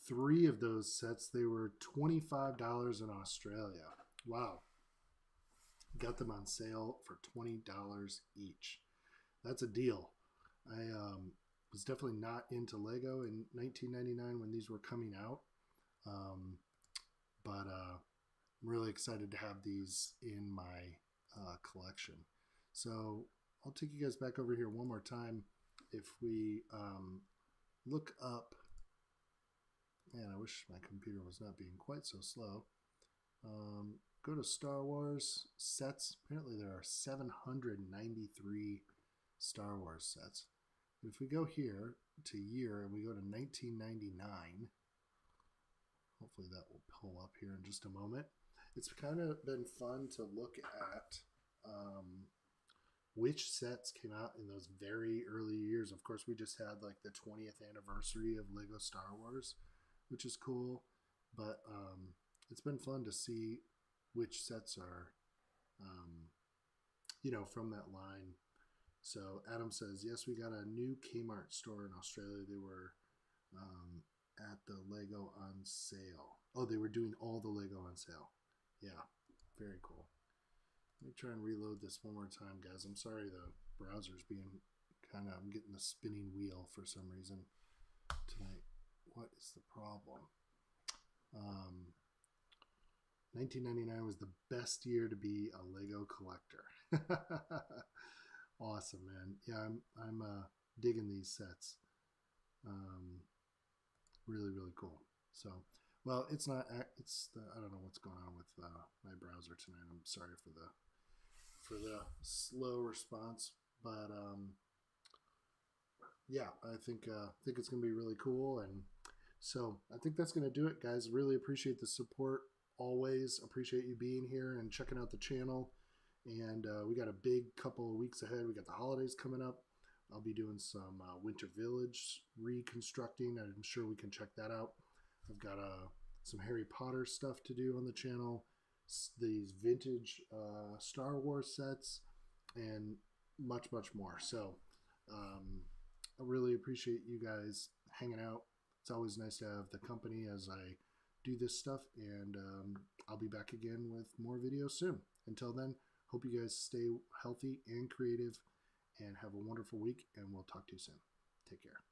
3 of those sets. They were $25 in Australia. Wow. Got them on sale for $20 each. That's a deal. I was definitely not into Lego in 1999 when these were coming out. But I'm really excited to have these in my collection. So I'll take you guys back over here one more time. If we look up, man, I wish my computer was not being quite so slow. Go to Star Wars sets. Apparently there are 793 Star Wars sets. If we go here to year and we go to 1999, hopefully that will pull up here in just a moment. It's kind of been fun to look at which sets came out in those very early years. Of course, we just had like the 20th anniversary of Lego Star Wars, which is cool. But it's been fun to see which sets are, from that line. So Adam says, yes, we got a new Kmart store in Australia. They were at the Lego on sale. Oh, they were doing all the Lego on sale. Yeah, very cool. Let me try and reload this one more time, guys. I'm sorry the browser's being I'm getting the spinning wheel for some reason tonight. What is the problem? 1999 was the best year to be a Lego collector. Awesome, man. Yeah, I'm digging these sets. Really, really cool. So, well, it's not. I don't know what's going on with my browser tonight. I'm sorry for the slow response, but yeah, I think it's gonna be really cool, and so I think that's gonna do it, guys. Really appreciate the support. Always appreciate you being here and checking out the channel. And we got a big couple of weeks ahead. We got the holidays coming up. I'll be doing some Winter Village reconstructing. I'm sure we can check that out. I've got some Harry Potter stuff to do on the channel, these vintage Star Wars sets, and much, much more. So I really appreciate you guys hanging out. It's always nice to have the company as I do this stuff, and I'll be back again with more videos soon. Until then, hope you guys stay healthy and creative, and have a wonderful week, and we'll talk to you soon. Take care.